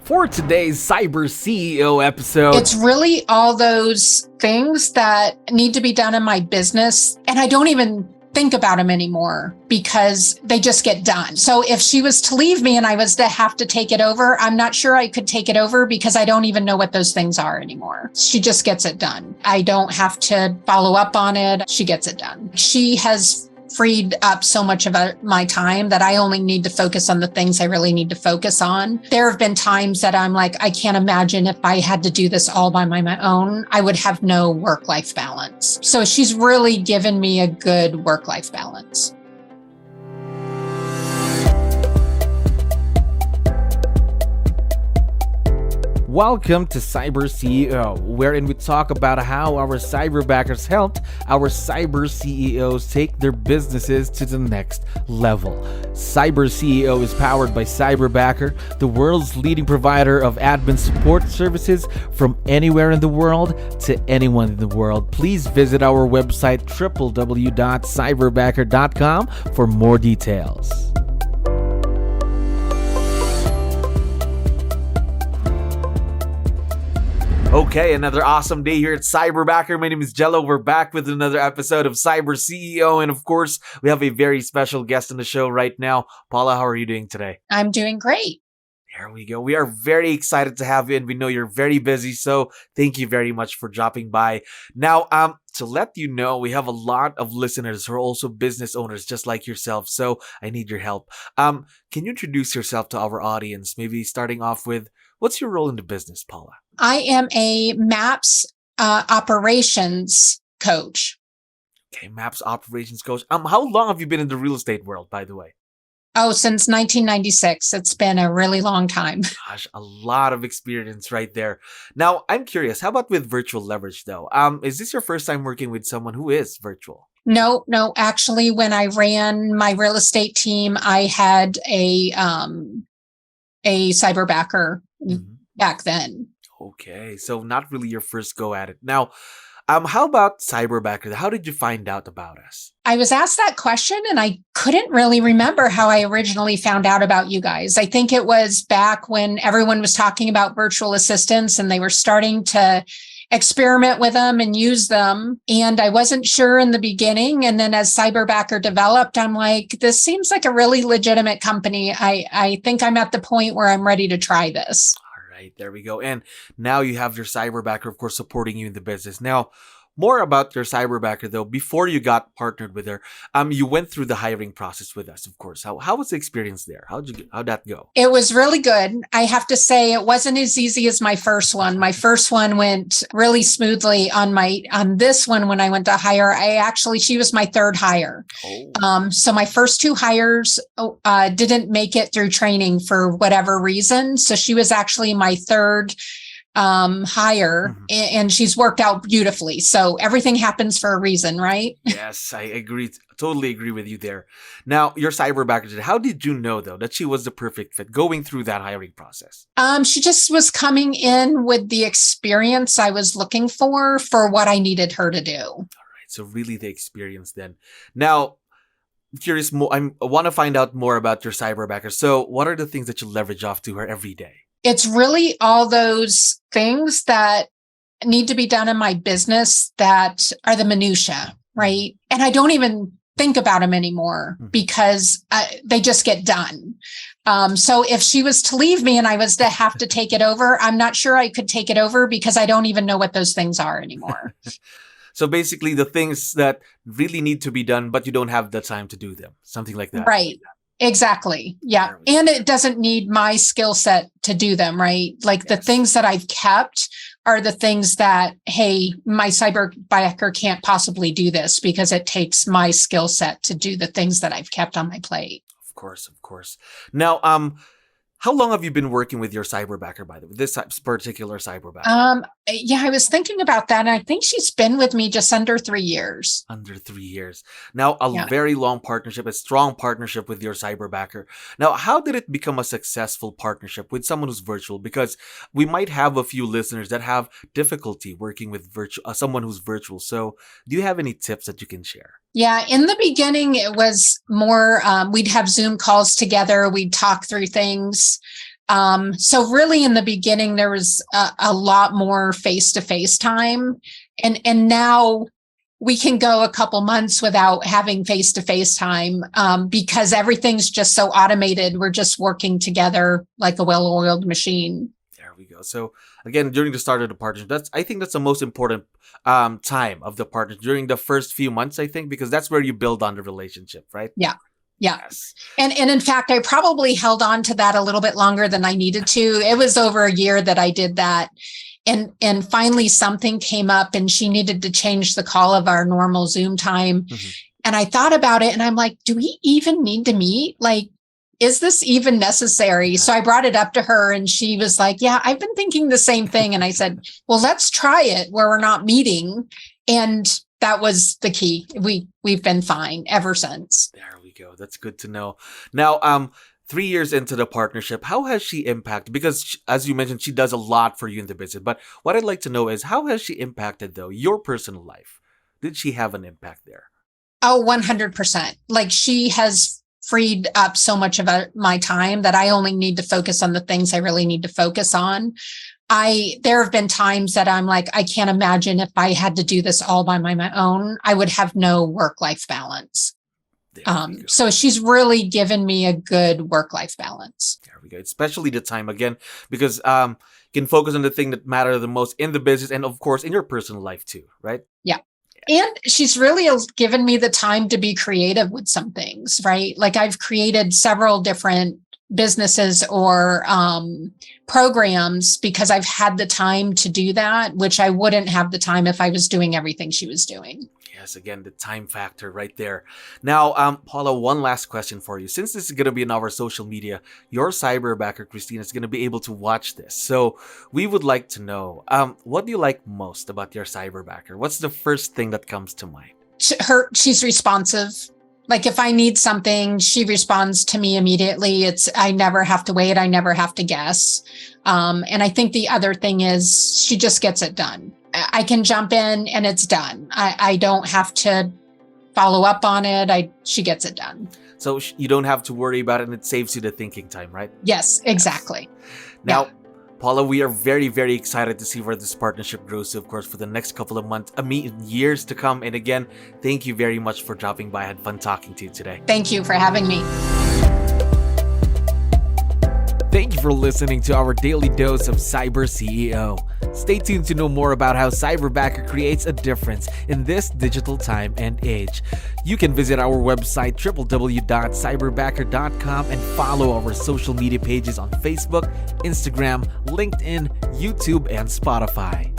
For today's Cyber CEO episode, it's really all those things that need to be done in my business, and I don't even think about them anymore because they just get done. So if she was to leave me and I was to have to take it over, I'm not sure I could take it over because I don't even know what those things are anymore. She just gets it done. I don't have to follow up on it. She gets it done. She has freed up so much of my time that I only need to focus on the things I really need to focus on. There have been times that I'm like, I can't imagine if I had to do this all by my own, I would have no work-life balance. So she's really given me a good work-life balance. welcome to Cyber CEO, wherein we talk about how our cyberbackers helped our cyber CEOs take their businesses to the next level. Cyber CEO is powered by Cyberbacker, the world's leading provider of admin support services from anywhere in the world to anyone in the world. Please visit our website www.cyberbacker.com for more details. Okay, another awesome day here at Cyberbacker. My name is 𝗙𝗹𝗹𝗶𝗹. We're back with another episode of Cyber CEO. And of course, we have a very special guest on the show right now. Paula, how are you doing today? I'm doing great. There we go. We are very excited to have you, and we know you're very busy, so thank you very much for dropping by. Now, to let you know, we have a lot of listeners who are also business owners just like yourself, so I need your help. Can you introduce yourself to our audience? Maybe starting off with, what's your role in the business, Paula? I am a MAPS operations coach. Okay, MAPS operations coach. How long have you been in the real estate world, by the way? Oh, since 1996. It's been a really long time. Gosh, a lot of experience right there. Now, I'm curious, how about with virtual leverage though? Is this your first time working with someone who is virtual? No. Actually, when I ran my real estate team, I had a Cyberbacker back then. Okay, so not really your first go at it. Now, how about Cyberbacker? How did you find out about us? I was asked that question and I couldn't really remember how I originally found out about you guys. I think it was back when everyone was talking about virtual assistants and they were starting to experiment with them and use them. And I wasn't sure in the beginning. And then as Cyberbacker developed, I'm like, this seems like a really legitimate company. I think I'm at the point where I'm ready to try this. Right, there we go. And now you have your Cyberbacker, of course, supporting you in the business. Now, more about your Cyberbacker, though. Before you got partnered with her, you went through the hiring process with us, of course. How was the experience there? How'd that go? It was really good. I have to say it wasn't as easy as my first one. My first one went really smoothly. On this one, when I went to hire, she was my third hire. Oh. So my first two hires didn't make it through training for whatever reason. So she was actually my third hire, and she's worked out beautifully. So everything happens for a reason, right? Yes, I agree. Totally agree with you there. Now, your Cyberbacker, how did you know though that she was the perfect fit going through that hiring process? She just was coming in with the experience I was looking for what I needed her to do. All right, so really the experience then. Now, I'm curious more. I want to find out more about your Cyberbacker. So, what are the things that you leverage off to her every day? It's really all those things that need to be done in my business that are the minutia, right? And I don't even think about them anymore because they just get done. So if she was to leave me and I was to have to take it over, I'm not sure I could take it over because I don't even know what those things are anymore. So basically the things that really need to be done, but you don't have the time to do them. Something like that. Right. Exactly. Yeah. And it doesn't need my skill set to do them, right? Like the things that I've kept are the things that, hey, my Cyberbacker can't possibly do this because it takes my skill set to do the things that I've kept on my plate. Of course. Now, how long have you been working with your Cyberbacker, by the way, this particular Cyberbacker? Yeah, I was thinking about that. And I think she's been with me just under 3 years. Under 3 years. Now, very long partnership, a strong partnership with your Cyberbacker. Now, how did it become a successful partnership with someone who's virtual? Because we might have a few listeners that have difficulty working with someone who's virtual. So do you have any tips that you can share? Yeah, in the beginning, it was more, we'd have Zoom calls together. We'd talk through things. So really in the beginning, there was a lot more face-to-face time. And now we can go a couple months without having face-to-face time because everything's just so automated. We're just working together like a well-oiled machine. There we go. So again, during the start of the partnership, I think that's the most important time of the partnership, during the first few months, I think, because that's where you build on the relationship, right? Yeah. Yeah. Yes. And in fact, I probably held on to that a little bit longer than I needed to. It was over a year that I did that. And finally something came up and she needed to change the call of our normal Zoom time. Mm-hmm. And I thought about it and I'm like, do we even need to meet? Like, is this even necessary? So I brought it up to her and she was like, yeah, I've been thinking the same thing. And I said, well, let's try it where we're not meeting. And that was the key. We've been fine ever since. There we go. That's good to know. Now, 3 years into the partnership, how has she impacted? Because as you mentioned, she does a lot for you in the business. But what I'd like to know is, how has she impacted, though, your personal life? Did she have an impact there? Oh, 100%. Like, she has freed up so much of my time that I only need to focus on the things I really need to focus on. There have been times that I'm like, I can't imagine if I had to do this all by my own, I would have no work-life balance. So she's really given me a good work-life balance. There we go. Especially the time, again, because you can focus on the thing that matters the most in the business and, of course, in your personal life too, right? Yeah. And she's really given me the time to be creative with some things, right? Like, I've created several different businesses or programs because I've had the time to do that, which I wouldn't have the time if I was doing everything she was doing. Yes, again, the time factor right there. Now, Paula, one last question for you. Since this is going to be on our social media, your Cyberbacker, Christina, is going to be able to watch this. So we would like to know, what do you like most about your Cyberbacker? What's the first thing that comes to mind? She's responsive. Like, if I need something, she responds to me immediately. I never have to wait. I never have to guess. And I think the other thing is she just gets it done. I can jump in and it's done. I don't have to follow up on it. She gets it done. So you don't have to worry about it and it saves you the thinking time, right? Yes, exactly. Now, Paula, we are very, very excited to see where this partnership grows to, of course, for the next couple of months, years to come. And again, thank you very much for dropping by. I had fun talking to you today. Thank you for having me. Thank you for listening to our daily dose of CyberCEO. Stay tuned to know more about how Cyberbacker creates a difference in this digital time and age. You can visit our website www.cyberbacker.com and follow our social media pages on Facebook, Instagram, LinkedIn, YouTube, and Spotify.